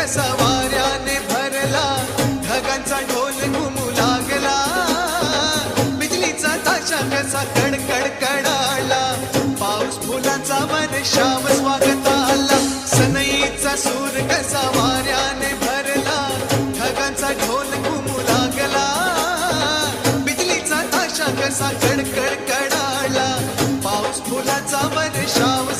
कसा वाऱ्याने भरला, ढगांचा ढोल घुमू लागला, बिजलीचा ताशा कसा कडकड कडाला, पाऊस फुलांचा वर्षाव स्वागत आला. सनईचा सूर कसा वाऱ्याने भरला, ढगांचा ढोल घुमू लागला, बिजलीचा ताशा कसा कडकड कडाला, पाऊस फुलांचा वर्षाव